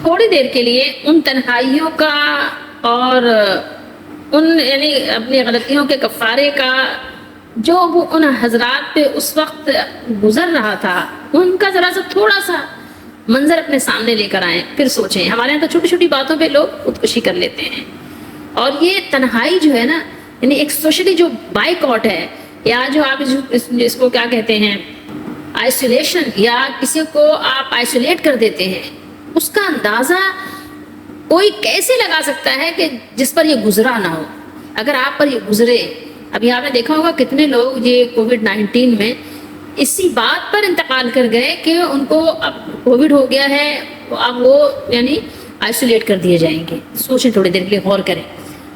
تھوڑی دیر کے لیے ان تنہائیوں کا اور ان یعنی اپنی غلطیوں کے کفارے کا جو وہ ان حضرات پہ اس وقت گزر رہا تھا، ان کا ذرا سا تھوڑا سا منظر اپنے سامنے لے کر آئیں، پھر سوچیں۔ ہمارے یہاں تو چھوٹی چھوٹی باتوں پہ لوگ خودکشی کر لیتے ہیں، اور یہ تنہائی جو ہے نا، یعنی ایک سوشلی جو بائک آؤٹ ہے، یا جو آپ اس کو کیا کہتے ہیں، آئسولیشن، یا کسی کو آپ آئسولیٹ کر دیتے ہیں، اس کا اندازہ کوئی کیسے لگا سکتا ہے کہ جس پر یہ گزرا نہ ہو۔ اگر آپ پر یہ گزرے، ابھی آپ نے دیکھا ہوگا کتنے لوگ یہ کووڈ-19 میں اسی بات پر انتقال کر گئے کہ ان کو اب کووڈ ہو گیا ہے، اب وہ یعنی آئسولیٹ کر دیے جائیں گے۔ سوچیں، تھوڑی دیر کے لیے غور کریں۔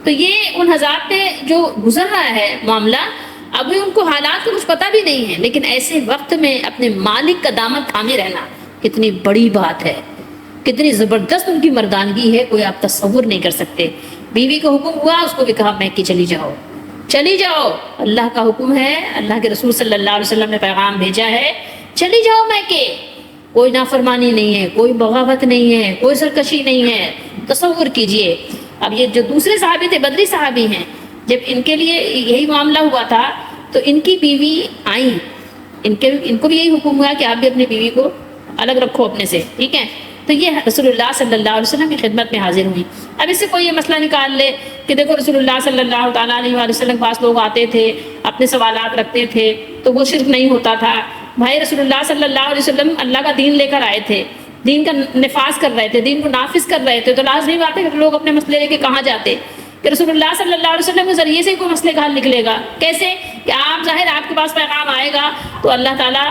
تو یہ ان حضرات پہ جو گزر رہا ہے معاملہ، ابھی ان کو حالات کا کچھ پتہ بھی نہیں ہے، لیکن ایسے وقت میں اپنے مالک کا دامن تھامے رہنا کتنی بڑی بات ہے، کتنی زبردست ان کی مردانگی ہے، کوئی آپ تصور نہیں کر سکتے۔ بیوی کو حکم ہوا، اس کو بھی کہا میکے چلی جاؤ، چلی جاؤ، اللہ کا حکم ہے، اللہ کے رسول صلی اللہ علیہ وسلم نے پیغام بھیجا ہے، چلی جاؤ میکے۔ کوئی نافرمانی نہیں ہے، کوئی بغاوت نہیں ہے، کوئی سرکشی نہیں ہے۔ تصور کیجئے، اب یہ جو دوسرے صحابی تھے، بدری صحابی ہیں، جب ان کے لیے یہی معاملہ ہوا تھا تو ان کی بیوی آئیں، ان کو بھی یہی حکم ہوا کہ آپ بھی اپنی بیوی کو الگ رکھو اپنے سے، ٹھیک ہے؟ تو یہ رسول اللہ صلی اللہ علیہ وسلم کی خدمت میں حاضر ہوئی۔ اب اس سے کوئی یہ مسئلہ نکال لے کہ دیکھو رسول اللہ صلی اللہ تعالیٰ علیہ وسلم کے پاس لوگ آتے تھے، اپنے سوالات رکھتے تھے تو وہ شرک نہیں ہوتا تھا۔ بھائی رسول اللہ صلی اللہ علیہ وسلم اللہ کا دین لے کر آئے تھے، دین کا نفاذ کر رہے تھے، دین کو نافذ کر رہے تھے، تو لازمی بات ہے کہ لوگ اپنے مسئلے لے کے کہاں جاتے کہ رسول اللہ صلی اللہ علیہ وسلم کے ذریعے سے کوئی مسئلے کا حل نکلے گا۔ کیسے کہ آپ ظاہر آپ کے پاس پیغام آئے گا تو اللہ تعالیٰ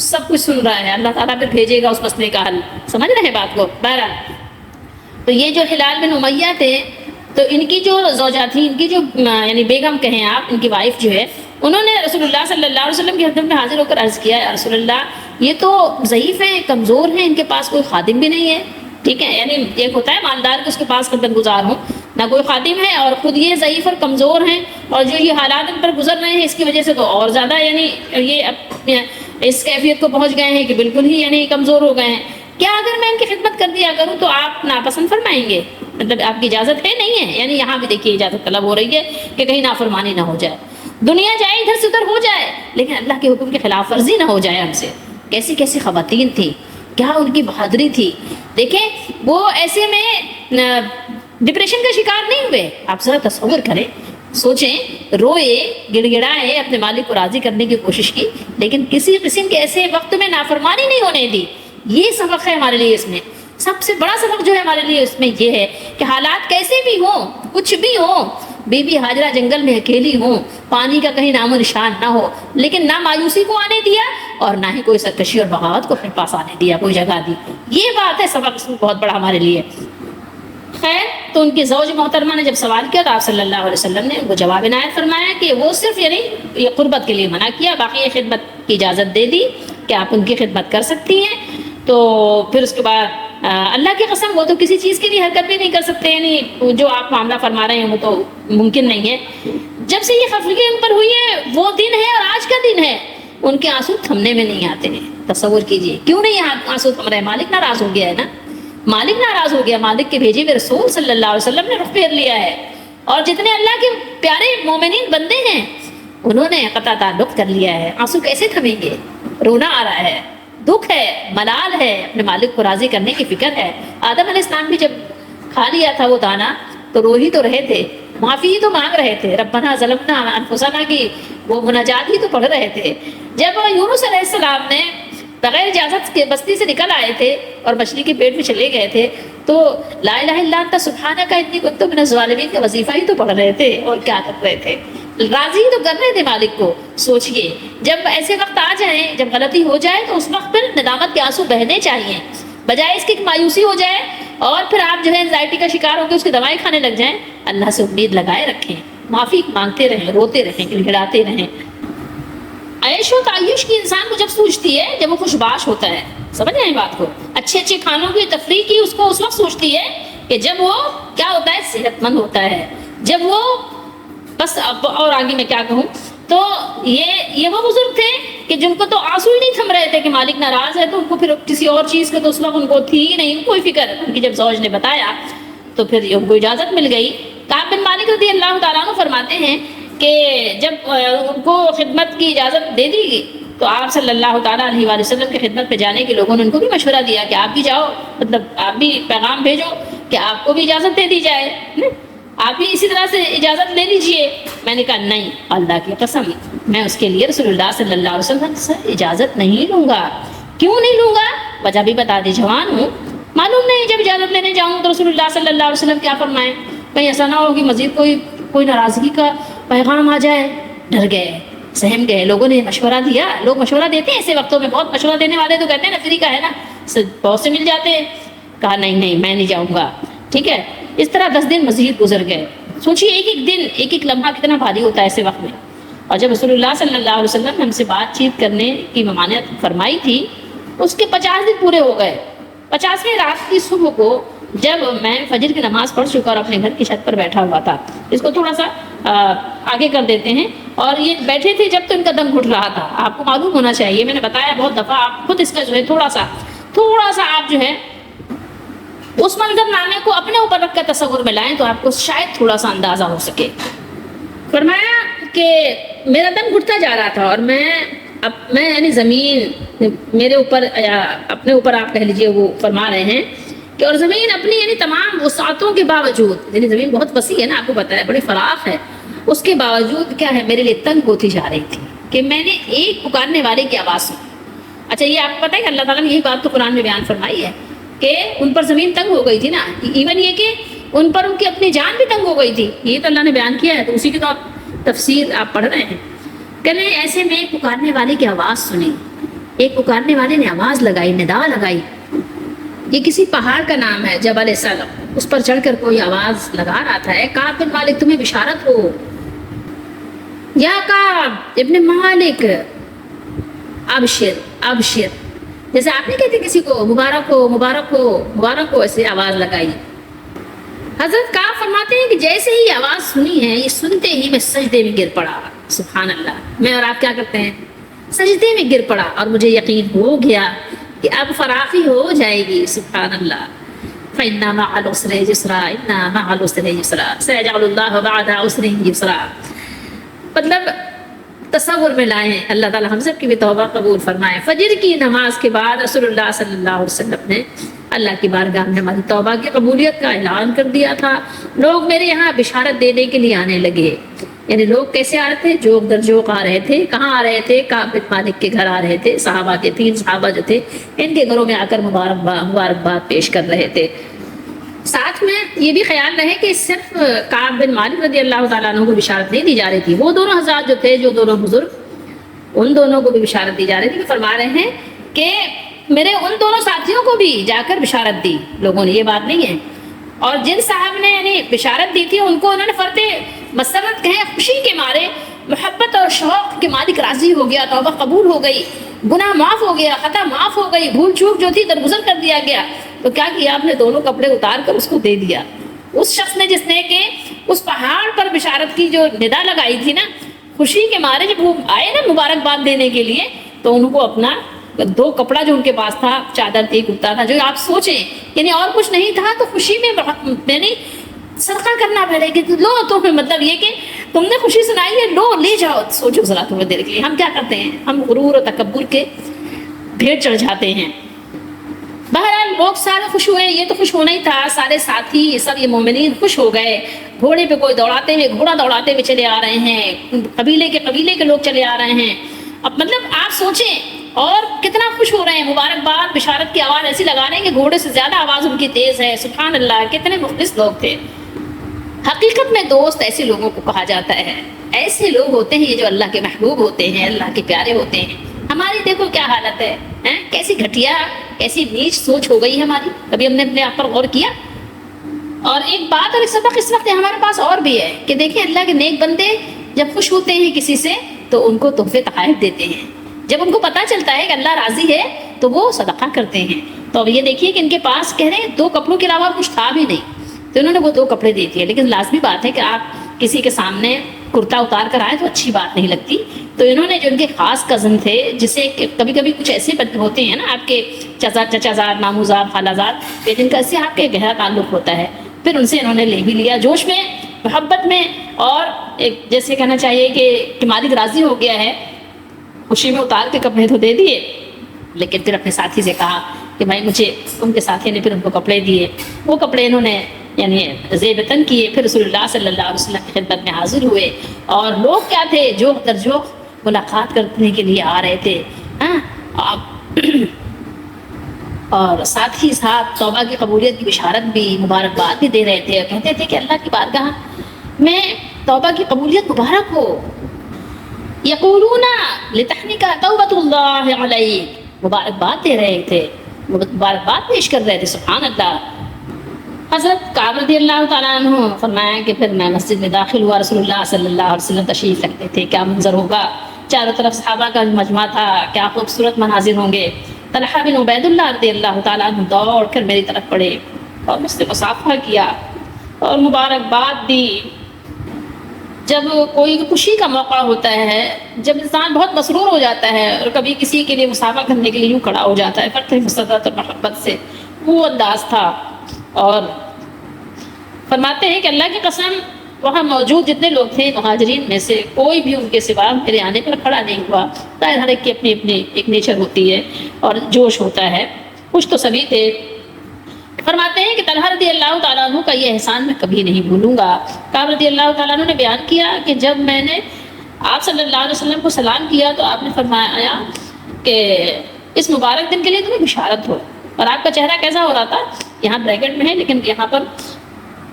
سب کچھ سن رہا ہے، اللہ تعالیٰ پھر بھیجے گا اس مسئلے کا حل۔ سمجھ رہے ہیں بات کو؟ بہرحال تو یہ جو ہلال بن امیہ تھے، تو ان کی جو زوجہ تھی، ان کی جو یعنی بیگم کہیں آپ، ان کی وائف جو ہے، انہوں نے رسول اللہ صلی اللہ علیہ وسلم کی خدمت میں حاضر ہو کر عرض کیا، یا رسول اللہ یہ تو ضعیف ہیں، کمزور ہیں، ان کے پاس کوئی خادم بھی نہیں ہے، ٹھیک ہے؟ یعنی ایک ہوتا ہے مالدار کہ اس کے پاس خدمت گزار ہوں، نہ کوئی خادم ہے، اور خود یہ ضعیف اور کمزور ہیں، اور جو یہ حالات ان پر گزر رہے ہیں اس کی وجہ سے تو اور زیادہ یعنی یہ اس کیفیت کو پہنچ گئے ہیں کہ بالکل ہی یعنی کمزور ہو گئے ہیں۔ کیا اگر میں ان کی خدمت کر دیا کروں تو آپ ناپسند فرمائیں گے؟ مطلب آپ کی اجازت ہے؟ نہیں ہے؟ یعنی یہاں بھی دیکھیے اجازت طلب ہو رہی ہے کہ کہیں نافرمانی نہ ہو جائے، دنیا جائے ادھر سے ادھر ہو جائے، لیکن اللہ کے حکم کے خلاف ورزی نہ ہو جائے ہم سے۔ کیسی کیسی خواتین تھیں، کیا ان کی بہادری تھی! دیکھیں وہ ایسے میں ڈپریشن کا شکار نہیں ہوئے۔ آپ ذرا تصور کریں، سوچیں، روئے، گڑ گڑائے، اپنے مالک کو راضی کرنے کی کوشش کی، لیکن کسی قسم کے ایسے وقت میں نافرمانی نہیں ہونے دی۔ یہ سبق ہے ہمارے لیے، اس میں سب سے بڑا سبق جو ہے ہمارے لیے اس میں یہ ہے کہ حالات کیسے بھی ہوں، کچھ بھی ہوں، بی بی ہاجرہ جنگل میں اکیلی ہوں، پانی کا کہیں نام و نشان نہ ہو، لیکن نہ مایوسی کو آنے دیا اور نہ ہی کوئی سرکشی اور بغاوت کو اپنے پاس آنے دیا، کوئی جگہ دی۔ یہ بات ہے سبق اس میں بہت بڑا ہمارے لیے۔ خیر، تو ان کی زوج محترمہ نے جب سوال کیا تو آپ صلی اللہ علیہ وسلم نے ان کو جواب عنایت فرمایا کہ وہ صرف یعنی یہ قربت کے لیے منع کیا، باقی یہ خدمت کی اجازت دے دی کہ آپ ان کی خدمت کر سکتی ہیں۔ تو پھر اس کے بعد اللہ کی قسم وہ تو کسی چیز کی بھی حرکت بھی نہیں کر سکتے، یعنی جو آپ معاملہ فرما رہے ہیں وہ تو ممکن نہیں ہے۔ جب سے یہ خفگی ان پر ہوئی ہے وہ دن ہے اور آج کا دن ہے، ان کے آنسو تھمنے میں نہیں آتے ہیں۔ تصور کیجئے، کیوں نہیں آنسو تھم رہے؟ مالک ناراض ہو گیا ہے نا، مالک ناراض ہو گیا، مالک کے بھیجے ہوئے رسول صلی اللہ علیہ وسلم نے رخ پھیر لیا ہے، اور جتنے اللہ کے پیارے مومنین بندے ہیں انہوں نے قطع تعلق کر لیا ہے۔ آنسو کیسے تھمیں گے؟ رونا آ رہا ہے، دکھ ہے، ملال ہے، اپنے مالک کو راضی کرنے کی فکر ہے۔ آدم علیہ السلام بھی جب کھا لیا تھا وہ دانا تو رو ہی تو رہے تھے، معافی ہی تو مانگ رہے تھے، ربنا ظلمنا انفسنا کی وہ مناجات ہی تو پڑھ رہے تھے۔ جب یونس علیہ السلام نے بغیر اجازت کے بستی سے نکل آئے تھے اور مچھلی کے پیٹ میں چلے گئے تھے تو لا الہ الا انت سبحانک انی کنت من الظالمین کا وظیفہ ہی تو پڑھ رہے تھے، اور کیا کر رہے تھے؟ راضی تو کر رہے تھے مالک کو۔ سوچئے جب ایسے وقت آ جائیں، جب غلطی ہو جائے تو اس وقت پھر ندامت کے آنسو بہنے چاہیے، بجائے اس کی مایوسی ہو جائے اور پھر آپ جو ہے انزائٹی کا شکار ہو کے اس کی دوائیں کھانے لگ جائیں۔ اللہ سے امید لگائے رکھیں، معافی مانگتے رہیں، روتے رہیں، گڑگڑاتے رہیں۔ عیش و تعیش کی انسان کو جب سوچتی ہے جب وہ خوش باش ہوتا ہے، سمجھ رہے ہیں بات کو؟ اچھے اچھے کھانوں کی تفریح کی اس کو اس وقت سوچتی ہے کہ جب وہ کیا ہوتا ہے، صحت مند ہوتا ہے، جب وہ بس اب اور آگے میں کیا کہوں، تو یہ وہ بزرگ تھے کہ جن کو تو آنسو ہی نہیں تھم رہے تھے کہ مالک ناراض ہے، تو ان کو پھر کسی اور چیز کا تو اس وقت ان کو تھی ہی نہیں کوئی فکر. ان کی جب زوج نے بتایا تو پھر ان کو اجازت مل گئی. کعب بن مالک رضی اللہ تعالیٰ عنہ فرماتے ہیں کہ جب ان کو خدمت کی اجازت دے دی گئی تو آپ صلی اللہ تعالیٰ علیہ وآلہ وسلم کی خدمت پہ جانے کے لوگوں نے ان کو بھی مشورہ دیا کہ آپ بھی جاؤ، مطلب آپ بھی پیغام بھیجو کہ آپ کو بھی اجازت دے دی جائے، آپ بھی اسی طرح سے اجازت لے لیجئے. میں نے کہا نہیں، اللہ کی قسم میں اس کے لیے رسول اللہ صلی اللہ علیہ وسلم سے اجازت نہیں لوں گا. کیوں نہیں لوں گا؟ وجہ بھی بتا دی، جوان ہوں، معلوم نہیں جب اجازت لینے جاؤں تو رسول اللہ صلی اللہ علیہ وسلم کیا فرمائیں، کہیں ایسا نہ ہو کہ مزید کوئی ناراضگی کا پیغام آ جائے. ڈر گئے، سہم گئے. لوگوں نے مشورہ دیا، لوگ مشورہ دیتے ہیں ایسے وقتوں میں، بہت مشورہ دینے والے تو کہتے ہیں نا فری کا ہے نا، بہت سے مل جاتے ہیں. کہا نہیں میں نہیں جاؤں گا. ٹھیک ہے. اس طرح 10 دن مزید گزر گئے. سوچیے ایک ایک دن، ایک ایک لمحہ کتنا بھاری ہوتا ہے ایسے وقت میں. اور جب رسول اللہ صلی اللہ علیہ وسلم نے ہم سے بات چیت کرنے کی ممانعت فرمائی تھی، اس کے 50 دن پورے ہو گئے. 50ویں رات کی صبح کو جب میں فجر کی نماز پڑھ چکا اور اپنے گھر کی چھت پر بیٹھا ہوا تھا، اس کو تھوڑا سا آگے کر دیتے ہیں. اور یہ بیٹھے تھے جب تو ان کا دم گھٹ رہا تھا. آپ کو معلوم ہونا چاہیے، میں نے بتایا بہت دفعہ، آپ خود اس کا جو ہے تھوڑا سا آپ جو ہے اس منظر نامے کو اپنے اوپر رکھ کر تصور میں لائیں تو آپ کو شاید تھوڑا سا اندازہ ہو سکے. فرمایا کہ میرا دم گھٹتا جا رہا تھا اور میں یعنی زمین میرے اوپر، اپنے اوپر آپ کہہ لیجئے، وہ فرما رہے ہیں کہ اور زمین اپنی یعنی تمام وسعتوں کے باوجود، یعنی زمین بہت وسیع ہے نا، آپ کو پتہ ہے بڑی فراخ ہے، اس کے باوجود کیا ہے میرے لیے تنگ ہوتی جا رہی تھی کہ میں نے ایک پکارنے والے کی آواز سنی. اچھا یہ آپ کو پتہ ہے کہ اللہ تعالیٰ نے یہی بات تو قرآن میں بیان فرمائی ہے کہ ان پر زمین تنگ ہو گئی تھی نا، ایون یہ کہ ان پر ان کی اپنی جان بھی تنگ ہو گئی تھی، یہ تو اللہ نے بیان کیا ہے. تو اسی کی تو آپ تفسیر آپ پڑھ رہے ہیں. کہنے ایسے میں ایک پکارنے والے کی آواز سنی. ایک پکارنے والے نے آواز لگائی، ندا لگائی. یہ کسی پہاڑ کا نام ہے جبل سلم، اس پر چڑھ کر کوئی آواز لگا رہا تھا، اے کعب بن مالک تمہیں بشارت ہو، یا کعب ابن مالک ابشر ابشر. جیسے آپ نہیں کہتے کسی کو مبارک ہو مبارک ہو مبارک ہو، ایسے آواز لگائی. حضرت کعب فرماتے ہیں کہ جیسے ہی آواز سنی ہے، یہ سنتے ہی میں سجدے میں گر پڑا. سبحان اللہ. میں اور آپ کیا کرتے ہیں؟ سجدے میں گر پڑا اور مجھے یقین ہو گیا کہ اب فراخی ہو جائے گی. سبحان اللہ. فَإِنَّ مَعَ الْعُسْرِ يُسْرًا إِنَّ مَعَ الْعُسْرِ يُسْرًا سَيَجْعَلُ اللَّهُ بَعْدَ عُسْرٍ يُسْرًا. مطلب تصور میں لائیں. اللہ تعالیٰ ہم سب کی بھی توبہ قبول فرمائے. فجر کی نماز کے بعد رسول اللہ صلی اللہ علیہ وسلم نے اللہ کی بارگاہ میں ہماری توبہ کی قبولیت کا اعلان کر دیا تھا. لوگ میرے یہاں بشارت دینے کے لیے آنے لگے. یعنی لوگ کیسے آ رہے تھے؟ جوق در جوق آ رہے تھے. کہاں آ رہے تھے؟ کعب بن مالک کے گھر آ رہے تھے. صحابہ کے 3 صحابہ جو تھے ان کے گھروں میں آ کر مبارکباد پیش کر رہے تھے. ساتھ میں یہ بھی خیال رہے کہ صرف کعب بن مالک رضی اللہ تعالیٰ عنہ کو بشارت نہیں دی جا رہی تھی، وہ دونوں حضرات جو تھے، جو دونوں بزرگ، ان دونوں کو بھی بشارت دی جا رہی تھی. فرما رہے ہیں کہ میرے ان دونوں ساتھیوں کو بھی جا کر بشارت دی لوگوں نے. یہ بات نہیں ہے. اور جن صاحب نے یعنی بشارت دی تھی ان کو انہوں نے فرتے مسرت کہیں خوشی کے مارے، محبت اور شوق کے مالک راضی ہو گیا، توبہ قبول ہو گئی، گناہ معاف ہو گیا، خطا معاف ہو گئی، بھول چوک جو تھی درگزر کر دیا گیا. تو کیا کیا آپ نے؟ دونوں کپڑے اتار کر اس کو دے دیا. اس شخص نے جس نے کہ اس پہاڑ پر بشارت کی جو ندا لگائی تھی نا، خوشی کے مارے جب وہ آئے نا مبارکباد دینے کے لیے، تو ان کو اپنا 2 کپڑا جو ان کے پاس تھا، چادر تھی، کرتا تھا، جو آپ سوچیں یعنی اور کچھ نہیں تھا، تو خوشی میں یعنی صدقہ کرنا پڑے کہ لو. تو مطلب یہ کہ تم نے خوشی سنائی ہے، لو لے جاؤ. سوچو ذرا تھوڑی دیر کے لیے ہم کیا کرتے ہیں؟ ہم غرور و تکبر کے بھیڑ چڑھ جاتے ہیں. بہرحال لوگ سارے خوش ہوئے. یہ تو خوش ہونا ہی تھا، سارے ساتھی سب یہ مومنین خوش ہو گئے. گھوڑے پہ کوئی دوڑاتے ہوئے، گھوڑا دوڑاتے ہوئے چلے آ رہے ہیں، قبیلے کے لوگ چلے آ رہے ہیں. اب مطلب آپ سوچیں اور کتنا خوش ہو رہے ہیں. مبارکباد بشارت کی آواز ایسی لگا رہے ہیں کہ گھوڑے سے زیادہ آواز ان کی تیز ہے. سبحان اللہ. کتنے مخلص لوگ تھے. حقیقت میں دوست ایسے لوگوں کو کہا جاتا ہے. ایسے لوگ ہوتے ہیں جو اللہ کے محبوب ہوتے ہیں، اللہ کے پیارے ہوتے ہیں. ہماری دیکھو کیا حالت ہے، کیسی گھٹیا، کیسی نیچ سوچ ہو گئی ہماری. کبھی ہم نے اپنے آپ پر غور کیا؟ اور ایک بات اور ایک سبق اس وقت ہمارے پاس اور بھی ہے کہ دیکھیں اللہ کے نیک بندے جب خوش ہوتے ہیں کسی سے تو ان کو تحفے تحائف دیتے ہیں. جب ان کو پتہ چلتا ہے کہ اللہ راضی ہے تو وہ صدقہ کرتے ہیں. تو اب یہ دیکھیے کہ ان کے پاس کہہ رہے ہیں 2 کپڑوں کے علاوہ کچھ تھا بھی نہیں، تو انہوں نے وہ 2 کپڑے دے دیے. لیکن لازمی بات ہے کہ آپ کسی کے سامنے کرتا اتار کر آئے تو اچھی بات نہیں لگتی. تو انہوں نے جو ان کے خاص کزن تھے، جسے کبھی کبھی کچھ ایسے ہوتے ہیں نا آپ کے چچا زاد، ماموں زاد، خالہ زاد، جن کا سے آپ کے گہرا تعلق ہوتا ہے، پھر ان سے انہوں نے لے بھی لیا جوش میں، محبت میں، اور ایک جیسے کہنا چاہیے کہ مالک راضی ہو گیا ہے، خوشی میں اتار کے کپڑے تو دے دیے، لیکن پھر اپنے ساتھی سے کہا کہ بھائی مجھے، ان کے ساتھی نے پھر ان کو کپڑے دیے، وہ کپڑے انہوں نے یعنی زیب تن کیے، پھر رسول اللہ صلی اللہ علیہ وسلم کی خدمت میں حاضر ہوئے، اور لوگ کیا تھے، جوق در جوق ملاقات کرنے کے لیے آ رہے تھے، اور ساتھ ہی ساتھ توبہ کی قبولیت کی بشارت بھی، مبارکباد بھی دے رہے تھے، اور کہتے تھے کہ اللہ کی بارگاہ میں توبہ کی قبولیت مبارک ہو، یقولون لتحنک توبۃ اللہ علیک، مبارکباد دے رہے تھے، مبارکباد پیش کر رہے تھے، سبحان اللہ۔ حضرت کعب رضی اللہ تعالیٰ عنہ فرمایا کہ پھر میں مسجد میں داخل ہوا، رسول اللہ صلی اللہ علیہ وسلم تشریف رکھتے تھے، کیا منظر ہوگا، چاروں طرف صحابہ کا مجمع تھا، کیا خوبصورت مناظر ہوں گے۔ طلحہ بن عبید اللہ رضی اللہ تعالیٰ عنہ دوڑ کر میری طرف پڑے اور مجھ سے مصافحہ کیا اور مبارکباد دی۔ جب کوئی خوشی کا موقع ہوتا ہے، جب انسان بہت مسرور ہو جاتا ہے اور کبھی کسی کے لیے مصافحہ کرنے کے لیے یوں کھڑا ہو جاتا ہے، فرت مسرت اور محبت سے، وہ انداز تھا۔ اور فرماتے ہیں کہ اللہ کی قسم وہاں موجود جتنے لوگ تھے مہاجرین میں سے کوئی بھی ان کے سوا میرے آنے پر کھڑا نہیں ہوا۔ ظاہر ہر ایک کی اپنی اپنی ایک نیچر ہوتی ہے اور جوش ہوتا ہے، خوش تو سبھی تھے۔ فرماتے ہیں کہ طلحہ رضی اللہ تعالیٰ عنہ کا یہ احسان میں کبھی نہیں بھولوں گا۔ کعب رضی اللہ تعالیٰ عنہ نے بیان کیا کہ جب میں نے آپ صلی اللہ علیہ وسلم کو سلام کیا تو آپ نے فرمایا کہ اس مبارک دن کے لیے تمہیں بشارت ہو، اور آپ کا چہرہ کیسا ہو رہا تھا، یہاں بریکٹ میں ہے لیکن یہاں پر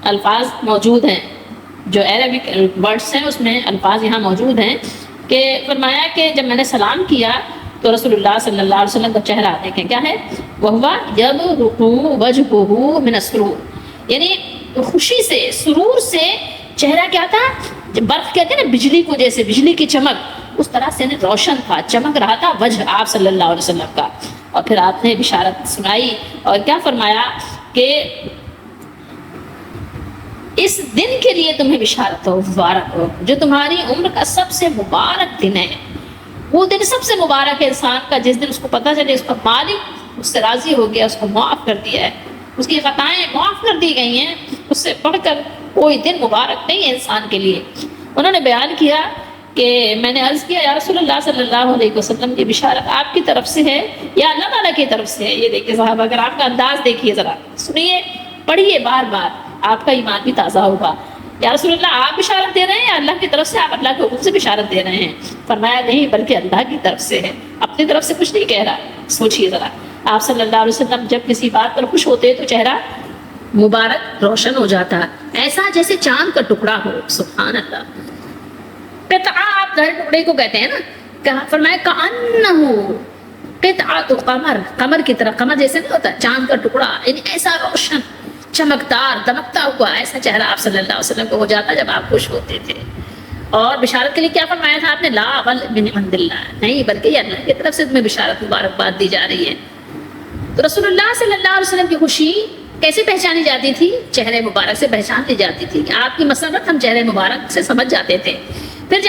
الفاظ موجود ہیں، جو عربک ورڈس ہیں اس میں الفاظ یہاں موجود ہیں، کہ فرمایا کہ جب میں نے سلام کیا تو رسول اللہ صلی اللہ علیہ وسلم کا چہرہ دیکھیں کیا ہے، وَهُوَ يَبْرُقُ وَجْهُهُ مِنَ السُّرُورِ، یعنی خوشی سے، سرور سے چہرہ کیا تھا، جب برق کہتے ہیں نا بجلی کو، جیسے بجلی کی چمک، اس طرح سے روشن تھا، چمک رہا تھا وجہ آپ صلی اللہ علیہ وسلم کا۔ اور پھر آپ نے بشارت سنائی اور کیا فرمایا کہ اس دن کے لیے تمہیں بشارت ہو، مبارک ہو، جو تمہاری عمر کا سب سے مبارک دن ہے۔ وہ دن سب سے مبارک ہے انسان کا جس دن اس کو پتہ چلے اس کا مالک اس سے راضی ہو گیا، اس کو معاف کر دیا ہے، اس کی خطائیں معاف کر دی گئی ہیں، اس سے پڑھ کر کوئی دن مبارک نہیں ہے انسان کے لیے۔ انہوں نے بیان کیا کہ میں نے عرض کیا یا رسول اللہ صلی اللہ علیہ وسلم کی بشارت آپ کی طرف سے ہے یا اللہ تعالیٰ کی طرف سے ہے؟ یہ دیکھیے صاحب، اگر آپ کا انداز دیکھیے، ذرا سنیے، پڑھیے بار بار، آپ کا ایمان بھی تازہ ہوگا۔ یا رسول اللہ آپ بشارت دے رہے ہیں یا اللہ کی طرف سے، آپ اللہ کے حکم سے بشارت دے رہے ہیں؟ فرمایا نہیں، بلکہ اللہ کی طرف سے ہے، اپنی طرف سے کچھ نہیں کہہ رہا۔ سوچیے ذرا، آپ صلی اللہ علیہ وسلم جب کسی بات پر خوش ہوتے تو چہرہ مبارک روشن ہو جاتا، ایسا جیسے چاند کا ٹکڑا ہو، سبحان اللہ۔ قطعہ آپ ظاہر ٹکڑے کو کہتے ہیں نا، فرمایا کأنہ قطعۃ قمر، قمر کی طرح، قمر جیسے نہیں ہوتا چاند کا ٹکڑا، یعنی ایسا روشن، چمکدار، دمکتا ہوا ایسا چہرہ آپ صلی اللہ علیہ وسلم کو ہو جاتا جب آپ خوش ہوتے تھے۔ اور بشارت کے لیے کیا فرمایا تھا آپ نے؟ لا بل من عند اللہ، نہیں بلکہ یہ اللہ کی طرف سے تمہیں بشارت مبارکباد دی جا رہی ہے۔ تو رسول اللہ صلی اللہ علیہ وسلم کی خوشی کیسے پہچانی جاتی تھی؟ چہرے مبارک سے پہچان لی جاتی تھی، کہ آپ کی مسرت ہم چہرے مبارک سے سمجھ جاتے تھے۔ پھر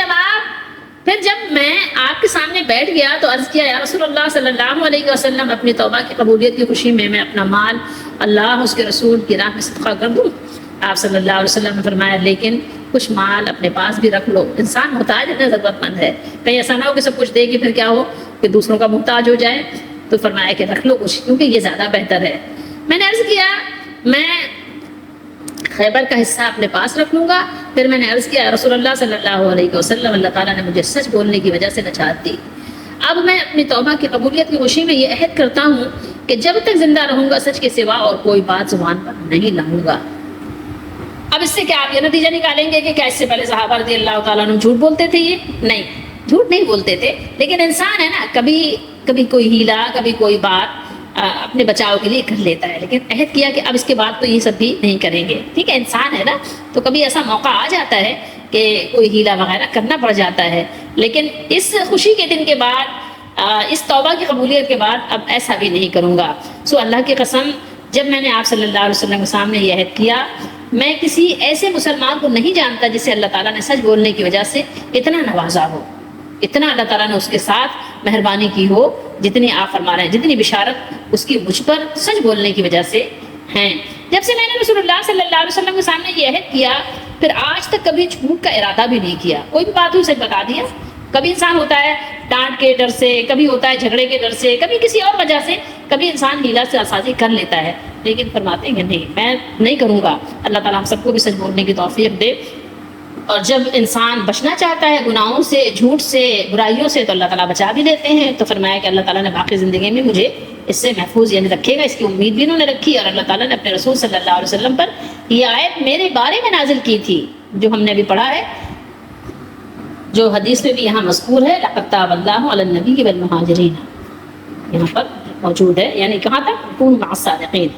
جب میں آپ کے سامنے بیٹھ گیا تو عرض کیا یا رسول اللہ صلی اللہ علیہ وسلم، اپنی توبہ کی قبولیت کی خوشی میں اپنا مال اللہ اس کے رسول کی راہ میں صدقہ کر دوں؟ آپ صلی اللہ علیہ وسلم نے فرمایا لیکن کچھ مال اپنے پاس بھی رکھ لو، انسان محتاج ہے، ضرورت مند ہے، کہیں ایسا نہ ہو کہ سب کچھ دے کہ پھر کیا ہو کہ دوسروں کا محتاج ہو جائے۔ تو فرمایا کہ رکھ لو کچھ، کیونکہ یہ زیادہ بہتر ہے۔ میں نے عرض کیا میں خیبر کا حصہ اپنے پاس رکھ لوں گا۔ پھر میں نے عرض کیا رسول اللہ صلی اللہ علیہ وسلم، اللہ تعالیٰ نے مجھے سچ بولنے کی وجہ سے نجات دی، اب میں اپنی توبہ کی قبولیت کی خوشی میں یہ عہد کرتا ہوں کہ جب تک زندہ رہوں گا سچ کے سوا اور کوئی بات زبان پر نہیں لاؤں گا۔ اب اس سے کیا آپ یہ نتیجہ نکالیں گے کہ کیا اس سے پہلے صحابہ رضی اللہ تعالیٰ عنہ جھوٹ بولتے تھے؟ یہ نہیں، جھوٹ نہیں بولتے تھے، لیکن انسان ہے نا، کبھی کوئی ہیلا، کبھی کوئی بات اپنے بچاؤ کے لیے کر لیتا ہے، لیکن عہد کیا کہ اب اس کے بعد تو یہ سب بھی نہیں کریں گے۔ ٹھیک ہے، انسان ہے نا، تو کبھی ایسا موقع آ جاتا ہے کہ کوئی ہیلا وغیرہ کرنا پڑ جاتا ہے، لیکن اس خوشی کے دن کے بعد، اس توبہ کی قبولیت کے بعد اب ایسا بھی نہیں کروں گا۔ سو اللہ کی قسم، جب میں نے آپ صلی اللہ علیہ وسلم کے سامنے یہ عہد کیا، میں کسی ایسے مسلمان کو نہیں جانتا جسے اللہ تعالیٰ نے سچ بولنے کی وجہ سے اتنا نوازا ہو۔ اتنا اللہ تعالیٰ نے اس کے ساتھ مہربانی کی ہو جتنی آپ فرما رہے ہیں، جتنی بشارت اس کی مجھ پر سچ بولنے کی وجہ سے ہیں۔ جب سے میں نے رسول اللہ صلی اللہ علیہ وسلم کے سامنے یہ عہد کیا، پھر آج تک کبھی جھوٹ کا ارادہ بھی نہیں کیا، کوئی بھی بات ہوئی سچ بتا دیا۔ کبھی انسان ہوتا ہے ڈانٹ کے ڈر سے، کبھی ہوتا ہے جھگڑے کے ڈر سے، کبھی کسی اور وجہ سے، کبھی انسان ہیلا سے سازی کر لیتا ہے، لیکن فرماتے ہیں کہ نہیں، میں نہیں کروں گا۔ اللہ تعالیٰ ہم سب کو بھی سچ بولنے کی توفیق دے۔ اور جب انسان بچنا چاہتا ہے گناہوں سے، جھوٹ سے، برائیوں سے، تو اللہ تعالیٰ بچا بھی لیتے ہیں۔ تو فرمایا کہ اللہ تعالیٰ نے باقی زندگی میں مجھے اس سے محفوظ یعنی رکھے گا، اس کی امید بھی انہوں نے رکھی، اور اللہ تعالیٰ نے اپنے رسول صلی اللہ علیہ وسلم پر یہ آیت میرے بارے میں نازل کی تھی، جو ہم نے ابھی پڑھا ہے، جو حدیث میں بھی یہاں مذکور ہے، لقد تاب اللہ علی النبی والمہاجرین، یہاں پر موجود ہے، یعنی کہاں تک؟ کونوا مع الصادقین،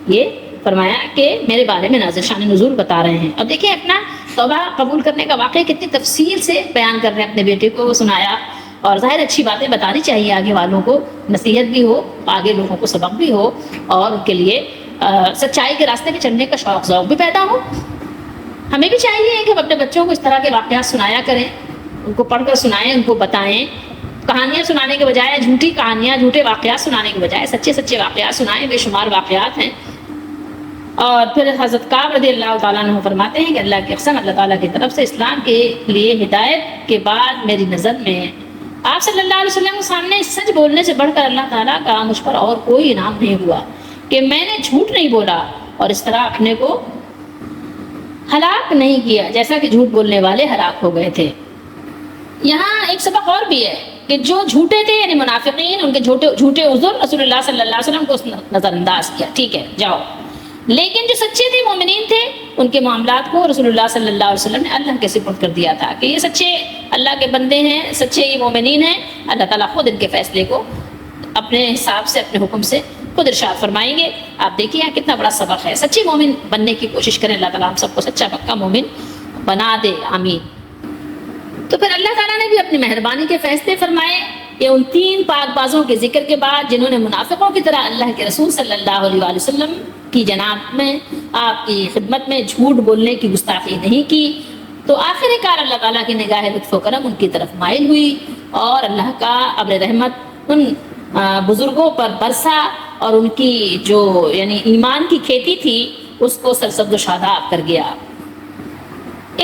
یہ فرمایا کہ میرے بارے میں نازل، شان نزول بتا رہے ہیں۔ اب دیکھیں اپنا توبہ قبول کرنے کا واقعہ کتنی تفصیل سے بیان کر رہے ہیں، اپنے بیٹے کو سنایا، اور ظاہر اچھی باتیں بتانی چاہیے آگے والوں کو، نصیحت بھی ہو، آگے لوگوں کو سبق بھی ہو، اور ان کے لیے سچائی کے راستے پہ چلنے کا شوق ذوق بھی پیدا ہو۔ ہمیں بھی چاہیے کہ ہم اپنے بچوں کو اس طرح کے واقعات سنایا کریں، ان کو پڑھ کر سنائیں، ان کو بتائیں، کہانیاں سنانے کے بجائے، جھوٹی کہانیاں، جھوٹے واقعات سنانے کے بجائے سچے سچے واقعات سنائیں، بے شمار واقعات ہیں۔ اور پھر حضرت کعب رضی اللہ تعالیٰ عنہ فرماتے ہیں کہ اللہ کی قسم، اللہ تعالیٰ کی طرف سے اسلام کے لیے ہدایت کے بعد میری نظر میں آپ صلی اللہ علیہ وسلم کے سامنے سچ بولنے سے بڑھ کر اللہ تعالیٰ کا مجھ پر اور کوئی انعام نہیں ہوا کہ میں نے جھوٹ نہیں بولا اور اس طرح اپنے کو ہلاک نہیں کیا جیسا کہ جھوٹ بولنے والے ہلاک ہو گئے تھے۔ یہاں ایک سبق اور بھی ہے کہ جو جھوٹے تھے یعنی منافقین، ان کے جھوٹے عذر رسول اللہ صلی اللہ علیہ وسلم کو نظر انداز کیا، ٹھیک ہے جاؤ، لیکن جو سچے تھے، مومنین تھے، ان کے معاملات کو رسول اللہ صلی اللہ علیہ وسلم نے اللہ کے سپرد کر دیا تھا کہ یہ سچے اللہ کے بندے ہیں، سچے یہ مومنین ہیں، اللہ تعالیٰ خود ان کے فیصلے کو اپنے حساب سے، اپنے حکم سے خود ارشاد فرمائیں گے۔ آپ دیکھیے یہاں کتنا بڑا سبق ہے، سچے مومن بننے کی کوشش کریں، اللہ تعالیٰ ہم سب کو سچا پکا مومن بنا دے، آمین۔ تو پھر اللہ تعالیٰ نے بھی اپنی مہربانی کے فیصلے فرمائے کہ ان تین پاک بازوں کے ذکر کے بعد جنہوں نے منافقوں کی طرح اللہ کے رسول صلی اللہ علیہ وآلہ وسلم کی جناب میں، آپ کی خدمت میں جھوٹ بولنے کی گستاخی نہیں کی، تو آخر کار اللہ تعالیٰ کی نگاہ لطف و کرم ان کی طرف مائل ہوئی اور اللہ کا ابر رحمت ان بزرگوں پر برسا، اور ان کی جو یعنی ایمان کی کھیتی تھی اس کو سرسبز و شاداب کر گیا۔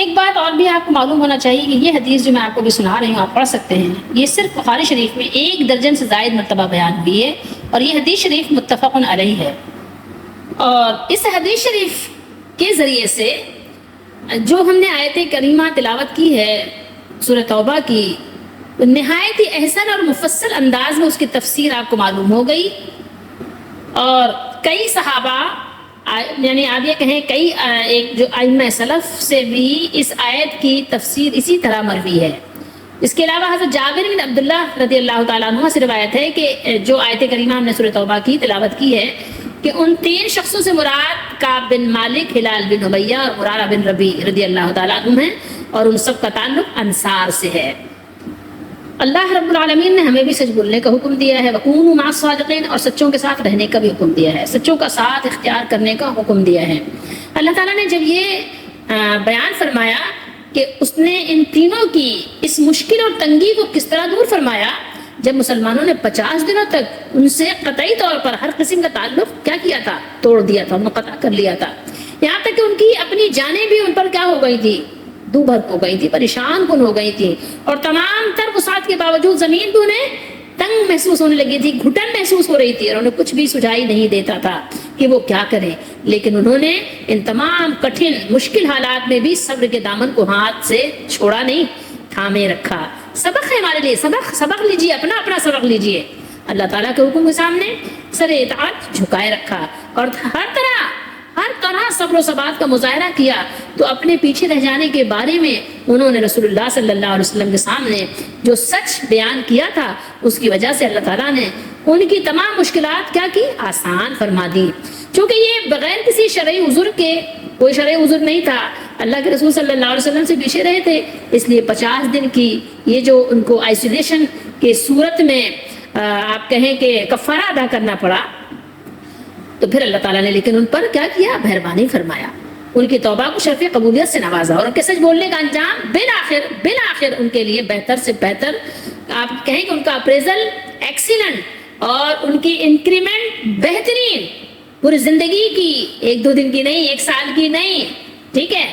ایک بات اور بھی آپ کو معلوم ہونا چاہیے کہ یہ حدیث جو میں آپ کو بھی سنا رہی ہوں، آپ پڑھ سکتے ہیں، یہ صرف بخاری شریف میں 1 درجن سے زائد مرتبہ بیان ہوئی ہے، اور یہ حدیث شریف متفق علیہ ہے۔ اور اس حدیث شریف کے ذریعے سے جو ہم نے آیت کریمہ تلاوت کی ہے سورہ توبہ کی، نہایت ہی احسن اور مفصل انداز میں اس کی تفسیر آپ کو معلوم ہو گئی، اور کئی صحابہ یعنی آپ یہ کہیں کئی ایک جو ائمہ سلف سے بھی اس آیت کی تفسیر اسی طرح مروی ہے۔ اس کے علاوہ حضرت جابر بن عبداللہ رضی اللہ تعالیٰ عنہ سے روایت ہے کہ جو آیت کریمہ ہم نے سورہ توبہ کی تلاوت کی ہے کہ ان 3 شخصوں سے مراد کعب بن مالک، ہلال بن امیہ اور مرارہ بن ربیع رضی اللہ تعالیٰ عنہ ہیں، اور ان سب کا تعلق انصار سے ہے۔ اللہ رب العالمین نے ہمیں بھی سچ بولنے کا حکم دیا ہے، وَكُونُوا مَعَ الصَّادِقِينَ، اور سچوں کے ساتھ رہنے کا بھی حکم دیا ہے، سچوں کا ساتھ اختیار کرنے کا حکم دیا ہے۔ اللہ تعالیٰ نے جب یہ بیان فرمایا کہ اس نے ان تینوں کی اس مشکل اور تنگی کو کس طرح دور فرمایا، جب مسلمانوں نے 50 دنوں تک ان سے قطعی طور پر ہر قسم کا تعلق کیا کیا تھا، توڑ دیا تھا، منقطع کر لیا تھا، یہاں تک کہ ان کی اپنی جانیں بھی ان پر کیا ہو گئی تھی، دو بھر ہو گئی تھی، پریشان کن ہو گئی تھی، اور تمام تر وسعت کے باوجود زمین بھی انہیں تنگ محسوس ہونے لگی تھی، گھٹن محسوس ہو رہی تھی، اور انہیں کچھ بھی سجائی نہیں دیتا تھا کہ وہ کیا کریں، لیکن انہوں نے ان تمام کٹھن مشکل حالات میں بھی صبر کے دامن کو ہاتھ سے چھوڑا نہیں، تھامے رکھا۔ سبق ہے ہمارے لیے، سبق لیجیے، اپنا سبق لیجیے، اللہ تعالیٰ کے حکم کے سامنے سر اطاعت جھکائے رکھا، اور ہر طرح صبر و ثبات کا مظاہرہ کیا۔ تو اپنے پیچھے رہ جانے کے بارے میں انہوں نے رسول اللہ صلی اللہ علیہ وسلم کے سامنے جو سچ بیان کیا تھا، اس کی وجہ سے اللہ تعالیٰ نے ان کی تمام مشکلات کیا کی، آسان فرما دی۔ چونکہ یہ بغیر کسی شرعی عذر کے، کوئی شرعی عذر نہیں تھا، اللہ کے رسول صلی اللہ علیہ وسلم سے پیچھے رہے تھے، اس لیے 50 دن کی یہ جو ان کو آئسولیشن کے صورت میں آپ کہیں کہ کفارہ ادا کرنا پڑا، تو پھر اللہ تعالیٰ نے لیکن ان پر کیا کیا، مہربانی فرمایا۔ ان کی توبہ کو شرف قبولیت سے نوازا اور ان کے سچ بولنے کا انجام بالآخر ان کے لیے بہتر سے بہتر، آپ کہیں کہ ان کا اپریزل ایکسیلنٹ اور ان کی انکریمنٹ بہترین، پوری زندگی کی، 1-2 دن کی نہیں، 1 سال کی نہیں، ٹھیک ہے،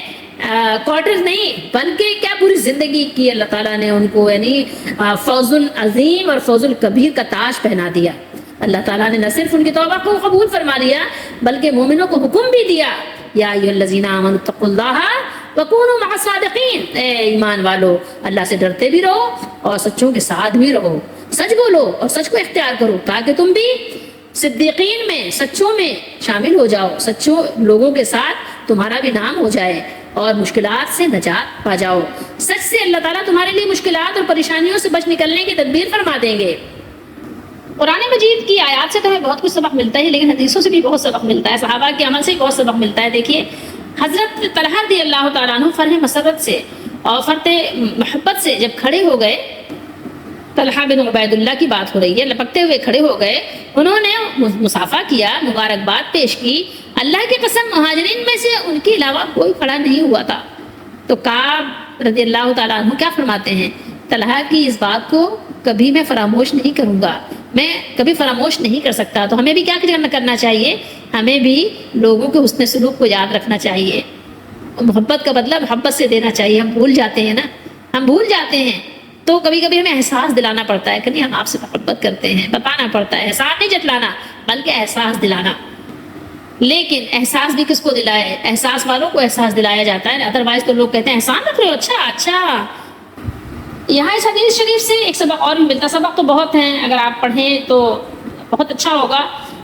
کوارٹر نہیں، بلکہ کیا پوری زندگی کی اللہ تعالیٰ نے ان کو یعنی فوز العظیم اور فوز الکبیر کا تاج پہنا دیا۔ اللہ تعالیٰ نے نہ صرف ان کی توبہ کو قبول فرما لیا بلکہ مومنوں کو حکم بھی دیا، یا ایھا الذین آمنوا اتقوا اللہ وکونوا مع الصادقین، اے ایمان والو اللہ سے ڈرتے بھی رہو اور سچوں کے ساتھ بھی رہو، سچ بولو اور سچ کو اختیار کرو تاکہ تم بھی صدیقین میں، سچوں میں شامل ہو جاؤ، سچوں لوگوں کے ساتھ تمہارا بھی نام ہو جائے اور مشکلات سے نجات پا جاؤ۔ سچ سے اللہ تعالیٰ تمہارے لیے مشکلات اور پریشانیوں سے بچ نکلنے کی تدبیر فرما دیں گے۔ قرآن مجید کی آیات سے تو ہمیں بہت کچھ سبق ملتا ہے، لیکن حدیثوں سے بھی بہت سبق ملتا ہے، صحابہ کے عمل سے بھی بہت سبق ملتا ہے۔ دیکھیے حضرت طلحہ رضی اللہ تعالیٰ عنہ فرح مسرت سے اور فرط محبت سے جب کھڑے ہو گئے، طلحہ بن عبید اللہ کی بات ہو رہی ہے، لپکتے ہوئے کھڑے ہو گئے، انہوں نے مصافحہ کیا، مبارکباد پیش کی، اللہ کی قسم مہاجرین میں سے ان کے علاوہ کوئی کھڑا نہیں ہوا تھا۔ تو کعب رضی اللہ تعالیٰ عنہ کیا فرماتے ہیں، طلحہ کی اس بات کو کبھی میں فراموش نہیں کروں گا، میں کبھی فراموش نہیں کر سکتا۔ تو ہمیں بھی کیا کرنا چاہیے، ہمیں بھی لوگوں کے حسن سلوک کو یاد رکھنا چاہیے، محبت کا بدلہ محبت سے دینا چاہیے۔ ہم بھول جاتے ہیں نا، ہم بھول جاتے ہیں، تو کبھی کبھی ہمیں احساس دلانا پڑتا ہے کہ نہیں ہم آپ سے محبت کرتے ہیں، بتانا پڑتا ہے، احساس نہیں جتلانا بلکہ احساس دلانا۔ لیکن احساس بھی کس کو دلائے، احساس والوں کو احساس دلایا جاتا ہے، ادروائز تو لوگ کہتے ہیں احسان رکھ رہے ہو، اچھا۔ یہاں اس حدیث شریف سے ایک سبق اور بھی ملتا، سبق تو بہت ہیں، اگر آپ پڑھیں تو بہت اچھا ہوگا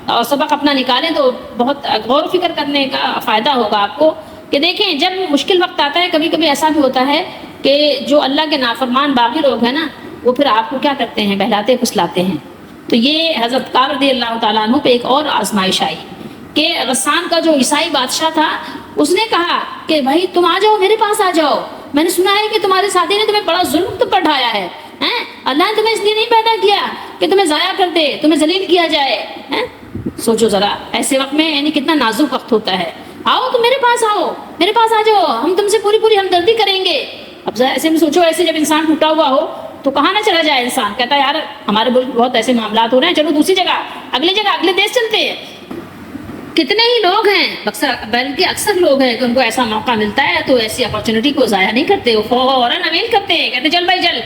اور سبق اپنا نکالیں تو بہت غور و فکر کرنے کا فائدہ ہوگا آپ کو، کہ دیکھیں جب مشکل وقت آتا ہے کبھی کبھی ایسا بھی ہوتا ہے کہ جو اللہ کے نافرمان باقی لوگ ہیں نا، وہ پھر آپ کو کیا کرتے ہیں، بہلاتے پھسلاتے ہیں۔ تو یہ حضرت کعب رضی اللہ تعالیٰ عنہ پہ ایک اور آزمائش آئی کہ غسان کا جو عیسائی بادشاہ تھا، اس نے کہا کہ بھائی تم آ جاؤ، میرے پاس آ جاؤ، میں نے سنا ہے کہ تمہارے ساتھی نے تمہیں بڑا ظلم پر ڈھایا ہے، اللہ نے تمہیں اس لیے نہیں پیدا کیا کہ تمہیں ضائع کر دے، تمہیں ذلیل کیا جائے۔ سوچو ذرا ایسے وقت میں یعنی کتنا نازک وقت ہوتا ہے، آؤ تم میرے پاس آؤ، میرے پاس آ جاؤ، ہم تم سے پوری ہمدردی کریں گے۔ اب ایسے میں سوچو، ایسے جب انسان ٹوٹا ہوا ہو تو کہاں نہ چلا جائے انسان، کہتا ہے یار ہمارے ملک بہت ایسے معاملات ہو رہے ہیں، چلو دوسری جگہ، اگلے دیش چلتے ہیں۔ کتنے ہی لوگ ہیں، بلکہ اکثر لوگ ہیں کہ ان کو ایسا موقع ملتا ہے تو ایسی اپارچونیٹی کو ضائع نہیں کرتے، وہ فوراً اویل کرتے ہیں، کہتے چل بھائی چل،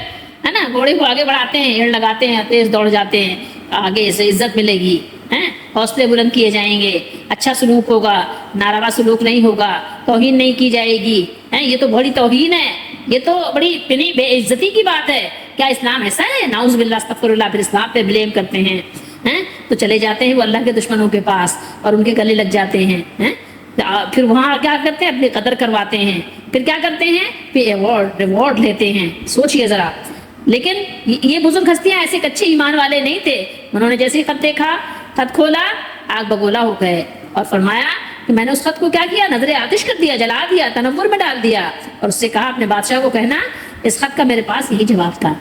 ہے نا، گھوڑے کو آگے بڑھاتے ہیں، ایڑ لگاتے ہیں، تیز دوڑ جاتے ہیں، آگے سے عزت ملے گی، حوصلے بلند کیے جائیں گے، اچھا سلوک ہوگا، ناروا سلوک نہیں ہوگا، توہین نہیں کی جائے گی، یہ تو بڑی توہین ہے، یہ تو بڑی بے عزتی کی بات ہے، کیا اسلام ایسا ہے؟ نعوذ باللہ، استغفر اللہ، پھر اسلام پہ بلیم کرتے ہیں، تو چلے جاتے ہیں وہ اللہ کے دشمنوں کے پاس اور ان کے گلے لگ جاتے ہیں، پھر وہاں کیا کرتے ہیں، اپنی قدر کرواتے ہیں، پھر کیا کرتے ہیں، پھر ریوارڈ لیتے ہیں۔ سوچئے ذرا، لیکن یہ بزرگ ہستیاں ایسے کچے ایمان والے نہیں تھے، انہوں نے جیسے ہی خط دیکھا، خط کھولا، آگ بگولا ہو گئے اور فرمایا کہ میں نے اس خط کو کیا کیا، نظر آتش کر دیا، جلا دیا، تنور میں ڈال دیا، اور اس سے کہا اپنے بادشاہ کو کہنا اس خط کا میرے پاس یہی جواب تھا۔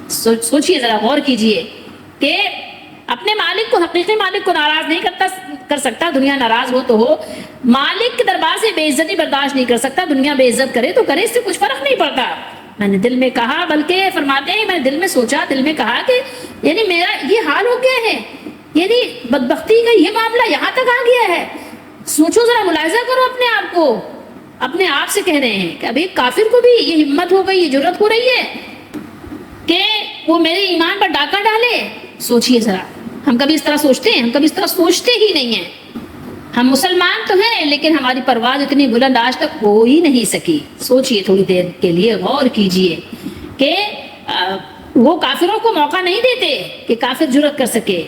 سوچئے ذرا، غور کیجئے کہ اپنے مالک کو، حقیقی مالک کو ناراض نہیں کر سکتا، دنیا ناراض ہو تو ہو، مالک کے دربار سے بے عزتی برداشت نہیں کر سکتا، دنیا بے عزت کرے تو کرے، اس سے کچھ فرق نہیں پڑتا۔ میں نے دل میں کہا، بلکہ فرماتے ہیں میں نے دل میں سوچا، دل میں کہا کہ یعنی میرا یہ حال ہو گیا ہے، یعنی بدبختی کا یہ معاملہ یہاں تک آ گیا ہے۔ سوچو ذرا، ملاحظہ کرو اپنے آپ کو، اپنے آپ سے کہہ رہے ہیں کہ ابھی کافر کو بھی یہ ہمت ہو گئی، یہ جرأت ہو رہی ہے کہ وہ میرے ایمان پر ڈاکہ ڈالے۔ سوچئے ذرا، ہم کبھی اس طرح سوچتے ہیں؟ ہم کبھی اس طرح سوچتے ہی نہیں ہیں۔ ہم مسلمان تو ہیں لیکن ہماری پرواز اتنی بلند آج تک ہو ہی نہیں سکی۔ سوچئے تھوڑی دیر کے لیے، غور کیجئے کہ وہ کافروں کو موقع نہیں دیتے کہ کافر جرأت کر سکے،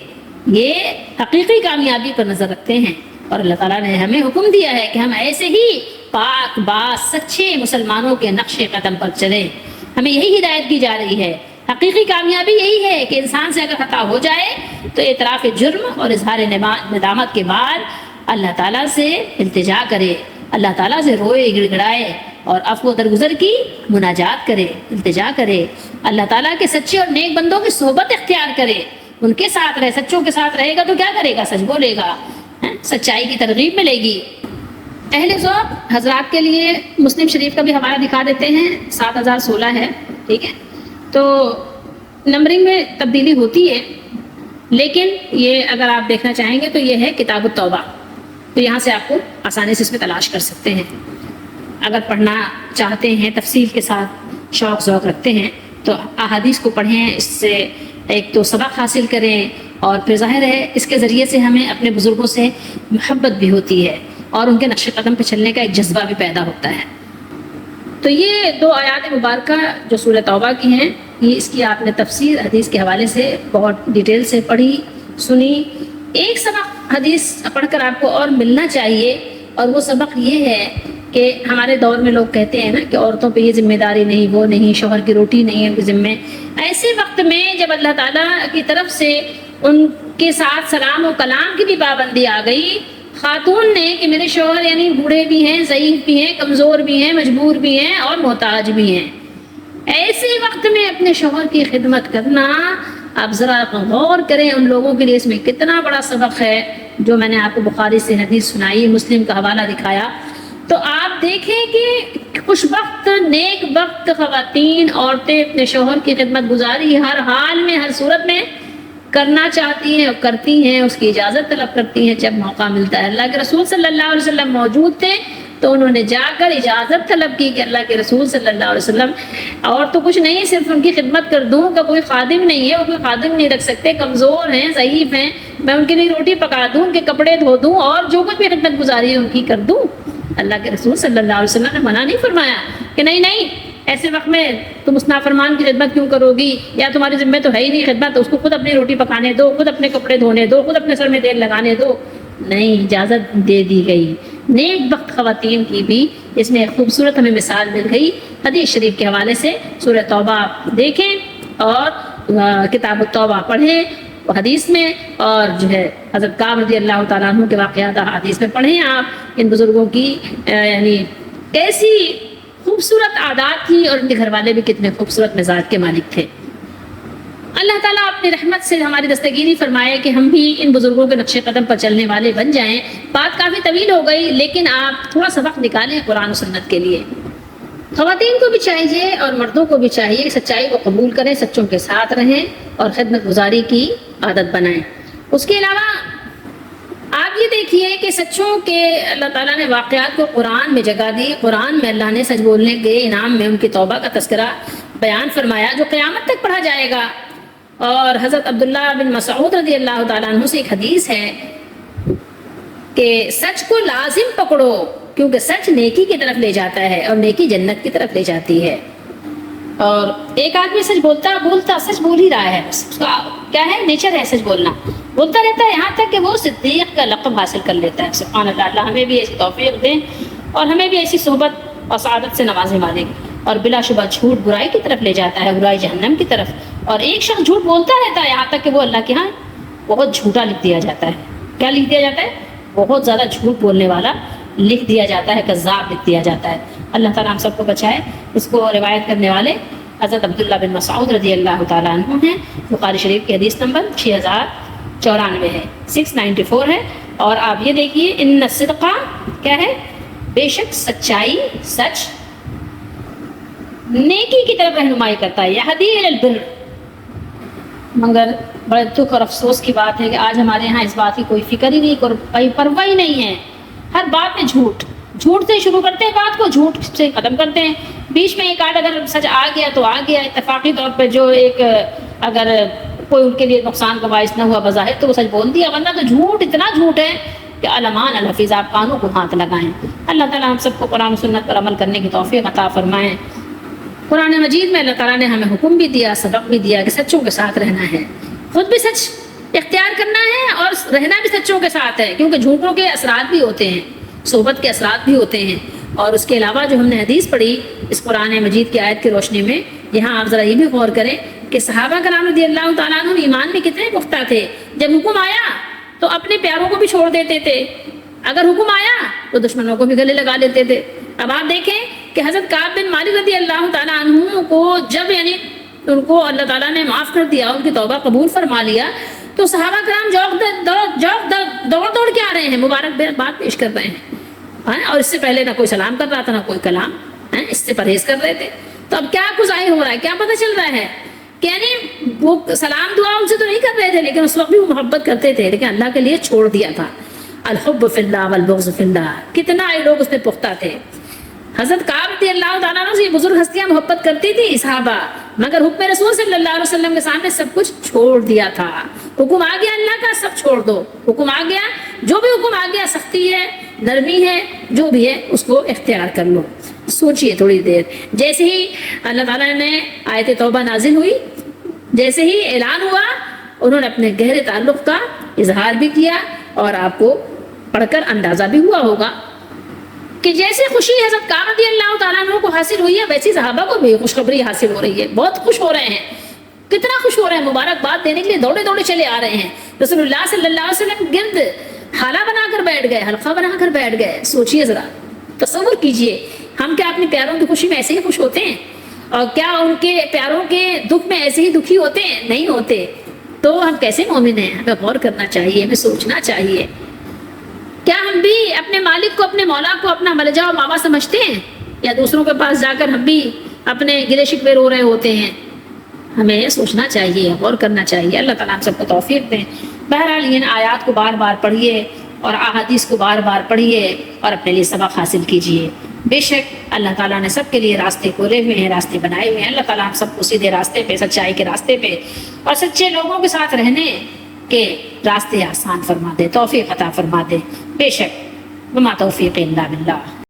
یہ حقیقی کامیابی پر نظر رکھتے ہیں، اور اللہ تعالیٰ نے ہمیں حکم دیا ہے کہ ہم ایسے ہی پاک باز سچے مسلمانوں کے نقش قدم پر چلیں۔ ہمیں یہی ہدایت کی جا رہی ہے۔ حقیقی کامیابی یہی ہے کہ انسان سے اگر خطا ہو جائے تو اعتراف جرم اور اظہار ندامت کے بعد اللہ تعالیٰ سے التجا کرے، اللہ تعالیٰ سے روئے گڑ گڑائے اور عفو و درگزر کی مناجات کرے، التجا کرے، اللہ تعالیٰ کے سچے اور نیک بندوں کی صحبت اختیار کرے، ان کے ساتھ رہے، سچوں کے ساتھ رہے گا تو کیا کرے گا، سچ بولے گا، سچائی کی ترغیب ملے گی۔ اہل ذوق حضرات کے لیے مسلم شریف کا بھی حوالہ دکھا دیتے ہیں، 7016 ہے، ٹھیک ہے. تو نمبرنگ میں تبدیلی ہوتی ہے، لیکن یہ اگر آپ دیکھنا چاہیں گے تو یہ ہے کتاب التوبہ. تو یہاں سے آپ کو آسانی سے اس میں تلاش کر سکتے ہیں. اگر پڑھنا چاہتے ہیں تفصیل کے ساتھ، شوق ذوق رکھتے ہیں، تو احادیث کو پڑھیں، اس سے ایک تو سبق حاصل کریں، اور پھر ظاہر ہے اس کے ذریعے سے ہمیں اپنے بزرگوں سے محبت بھی ہوتی ہے اور ان کے نقش قدم پہ چلنے کا ایک جذبہ بھی پیدا ہوتا ہے. تو یہ 2 آیات مبارکہ جو سورہ توبہ کی ہیں، یہ اس کی آپ نے تفسیر حدیث کے حوالے سے بہت ڈیٹیل سے پڑھی سنی. ایک سبق حدیث پڑھ کر آپ کو اور ملنا چاہیے، اور وہ سبق یہ ہے کہ ہمارے دور میں لوگ کہتے ہیں نا کہ عورتوں پہ یہ ذمہ داری نہیں، وہ نہیں، شوہر کی روٹی نہیں ہے ان کے ذمے. ایسے وقت میں جب اللہ تعالیٰ کی طرف سے ان کے ساتھ سلام و کلام کی بھی پابندی آ گئی خاتون نے کہ میرے شوہر یعنی بوڑھے بھی ہیں، ضعیف بھی ہیں، کمزور بھی ہیں، مجبور بھی ہیں اور محتاج بھی ہیں، ایسے وقت میں اپنے شوہر کی خدمت کرنا، آپ ذرا غور کریں ان لوگوں کے لیے اس میں کتنا بڑا سبق ہے. جو میں نے آپ کو بخاری سے حدیث سنائی، مسلم کا حوالہ دکھایا، تو آپ دیکھیں کہ خوش بخت نیک بخت خواتین، عورتیں اپنے شوہر کی خدمت گزاری ہر حال میں، ہر صورت میں کرنا چاہتی ہیں اور کرتی ہیں، اس کی اجازت طلب کرتی ہیں جب موقع ملتا ہے. اللہ کے رسول صلی اللہ علیہ وسلم موجود تھے تو انہوں نے جا کر اجازت طلب کی کہ اللہ کے رسول صلی اللہ علیہ وسلم، اور تو کچھ نہیں، صرف ان کی خدمت کر دوں، کا کوئی خادم نہیں ہے، وہ کوئی خادم نہیں رکھ سکتے، کمزور ہیں، ضعیف ہیں، میں ان کے لیے روٹی پکا دوں، ان کے کپڑے دھو دوں، اور جو کچھ بھی خدمت گزاری ہے ان کی کر دوں. اللہ کے رسول صلی اللہ علیہ وسلم نے منع نہیں فرمایا کہ نہیں نہیں ایسے وقت میں تم اس نافرمان کی خدمت کیوں کرو گی، یا تمہارے ذمہ تو ہے ہی نہیں خدمت، اس کو خود اپنی روٹی پکانے دو، خود اپنے کپڑے دھونے دو، خود اپنے سر میں تیل لگانے دو. نہیں، اجازت دے دی گئی. نیک بخت خواتین کی بھی اس میں ایک خوبصورت ہمیں مثال مل گئی حدیث شریف کے حوالے سے. سورہ توبہ دیکھیں اور کتاب التوبہ پڑھیں حدیث میں، اور جو ہے حضرت کعب رضی اللہ تعالیٰ عنہ کے واقعات حدیث میں پڑھیں آپ. ان بزرگوں کی یعنی کیسی خوبصورت عادات تھی، اور ان کے گھر والے بھی کتنے خوبصورت مزاج کے مالک تھے. اللہ تعالیٰ اپنی رحمت سے ہماری دستگیری فرمائے کہ ہم بھی ان بزرگوں کے نقش قدم پر چلنے والے بن جائیں. بات کافی طویل ہو گئی، لیکن آپ تھوڑا سبق نکالیں قرآن و سنت کے لیے. خواتین کو بھی چاہیے اور مردوں کو بھی چاہیے کہ سچائی کو قبول کریں، سچوں کے ساتھ رہیں اور خدمت گزاری کی عادت بنائیں. اس کے علاوہ آپ یہ دیکھیے کہ سچوں کے اللہ تعالیٰ نے واقعات کو قرآن میں جگہ دی. قرآن میں اللہ نے سچ بولنے کے انعام میں ان کی توبہ کا تذکرہ بیان فرمایا جو قیامت تک پڑھا جائے گا. اور حضرت عبداللہ بن مسعود رضی اللہ تعالیٰ عنہ سے ایک حدیث ہے کہ سچ کو لازم پکڑو، کیونکہ سچ نیکی کی طرف لے جاتا ہے اور نیکی جنت کی طرف لے جاتی ہے. اور ایک آدمی سچ بولتا سچ بول ہی رہا ہے، اس کا کیا ہے، نیچر ہے سچ بولنا، بولتا رہتا ہے یہاں تک کہ وہ صدیق کا لقب حاصل کر لیتا ہے. سبحان اللہ. اللہ ہمیں بھی ایسی توفیق دیں اور ہمیں بھی ایسی صحبت اور سعادت سے نوازے مالک. اور بلا شبہ جھوٹ برائی کی طرف لے جاتا ہے، برائی جہنم کی طرف. اور ایک شخص جھوٹ بولتا رہتا ہے یہاں تک کہ وہ اللہ کے ہاں بہت جھوٹا لکھ دیا جاتا ہے. کیا لکھ دیا جاتا ہے؟ بہت زیادہ جھوٹ بولنے والا لکھ دیا جاتا ہے، کذاب لکھ دیا جاتا ہے. اللہ تعالیٰ ہم سب کو بچائے. اس کو روایت کرنے والے حضرت عبداللہ بن مسعود رضی اللہ تعالیٰ عنہ ہیں. بخاری شریف کی حدیث نمبر 6094 ہے، 694 ہے. اور آپ یہ دیکھیے ان الصدقہ کیا ہے، بے شک سچائی، سچ نیکی کی طرف رہنمائی کرتا ہے، یہدی الی البر. مگر بڑے دکھ اور افسوس کی بات ہے کہ آج ہمارے یہاں اس بات کی کوئی فکر ہی نہیں، کوئی پرواہ ہی نہیں ہے. ہر بات میں جھوٹ سے شروع کرتے ہیں، بات کو جھوٹ سے ختم کرتے ہیں. بیچ میں ایک آدھ اگر سچ آ گیا تو آ گیا، اتفاقی طور پہ جو ایک اگر کوئی ان کے لیے نقصان کا باعث نہ ہوا بظاہر تو وہ سچ بول دیا، ورنہ تو جھوٹ اتنا جھوٹ ہے کہ علمان الحفیظ، آپ کانوں کو ہاتھ لگائیں. اللہ تعالیٰ ہم سب کو قرآن و سنت پر عمل کرنے کی توفیق عطا فرمائیں. قرآن مجید میں اللہ تعالیٰ نے ہمیں حکم بھی دیا، سبق بھی دیا کہ سچوں کے ساتھ رہنا ہے، خود بھی سچ اختیار کرنا ہے اور رہنا بھی سچوں کے ساتھ ہے، کیونکہ جھوٹوں کے اثرات بھی ہوتے ہیں، صحبت کے اثرات بھی ہوتے ہیں. اور اس کے علاوہ جو ہم نے حدیث پڑھی اس قرآن مجید کی آیت کی روشنی میں، یہاں آپ ذرا یہ بھی غور کریں کہ صحابہ کرام رضی اللہ تعالیٰ عنہ ایمان میں کتنے پختہ تھے. جب حکم آیا تو اپنے پیاروں کو بھی چھوڑ دیتے تھے، اگر حکم آیا تو دشمنوں کو بھی گلے لگا لیتے تھے. اب آپ دیکھیں کہ حضرت کعب بن مالک رضی اللہ تعالیٰ عنہ کو جب یعنی ان کو اللہ تعالیٰ نے معاف کر دیا، ان کی توبہ قبول فرما لیا، تو صحابہ کرام دوڑ کے آ رہے ہیں، مبارک بات پیش کر رہے ہیں. اور اس سے پہلے نہ کوئی سلام کر رہا تھا نہ کوئی کلام، اس سے پرہیز کر رہے تھے. تو اب کیا کچھ ظاہر ہو رہا ہے، کیا پتہ چل رہا ہے کہ یعنی وہ سلام دعا ان سے تو نہیں کر رہے تھے، لیکن اس وقت بھی وہ محبت کرتے تھے، لیکن اللہ کے لیے چھوڑ دیا تھا. الحب فی اللہ والبغض فی اللہ، کتنا یہ لوگ اس میں پختہ تھے. حضرت کعب رضی اللہ تعالیٰ عنہ سے یہ بزرگ ہستیاں محبت کرتی تھی صحابہ، مگر حکم رسول صلی اللہ علیہ وسلم کے سامنے سب کچھ چھوڑ دیا تھا. حکم آ گیا اللہ کا، سب چھوڑ دو. حکم آ گیا، جو بھی حکم آ گیا، سختی ہے، نرمی ہے، جو بھی ہے اس کو اختیار کر لو. سوچئے تھوڑی دیر. جیسے ہی اللہ تعالیٰ نے آیت توبہ نازل ہوئی، جیسے ہی اعلان ہوا، انہوں نے اپنے گہرے تعلق کا اظہار بھی کیا، اور آپ کو پڑھ کر اندازہ بھی ہوا ہوگا کہ جیسے خوشی حضرت کعب رضی اللہ تعالیٰ عنہ کو حاصل ہوئی ہے، ویسی صحابہ کو بھی خوشخبری حاصل ہو رہی ہے. بہت خوش ہو رہے ہیں، کتنا خوش ہو رہے ہیں، مبارکباد دینے کے لیے دوڑے دوڑے چلے آ رہے ہیں. رسول اللہ صلی اللہ علیہ وسلم گرد حالہ بنا کر بیٹھ گئے، حلقہ بنا کر بیٹھ گئے. سوچئے ذرا، تصور کیجئے، ہم کیا اپنی پیاروں کی خوشی میں ایسے ہی خوش ہوتے ہیں؟ اور کیا ان کے پیاروں کے دکھ میں ایسے ہی دکھی ہوتے ہیں؟ نہیں ہوتے. تو ہم کیسے مومن ہیں؟ ہمیں غور کرنا چاہیے، ہمیں سوچنا چاہیے. کیا ہم بھی اپنے مالک کو، اپنے مولا کو اپنا ملجا و ماوا سمجھتے ہیں، یا دوسروں کے پاس جا کر ہم بھی اپنے گلے شکوے رو رہے ہوتے ہیں؟ ہمیں سوچنا چاہیے، غور کرنا چاہیے. اللہ تعالیٰ ہم سب کو توفیق دیں. بہرحال ان آیات کو بار بار پڑھیے اور احادیث کو بار بار پڑھیے اور اپنے لیے سبق حاصل کیجیے. بے شک اللہ تعالیٰ نے سب کے لیے راستے کھولے ہوئے ہیں، راستے بنائے ہوئے ہیں. اللہ تعالیٰ ہم سب کو سیدھے راستے پہ، سچائی کے راستے پہ اور سچے لوگوں کے ساتھ رہنے کے راستے آسان فرما دے، توفیق عطا فرما دے. بے شک وما توفیق الا باللہ.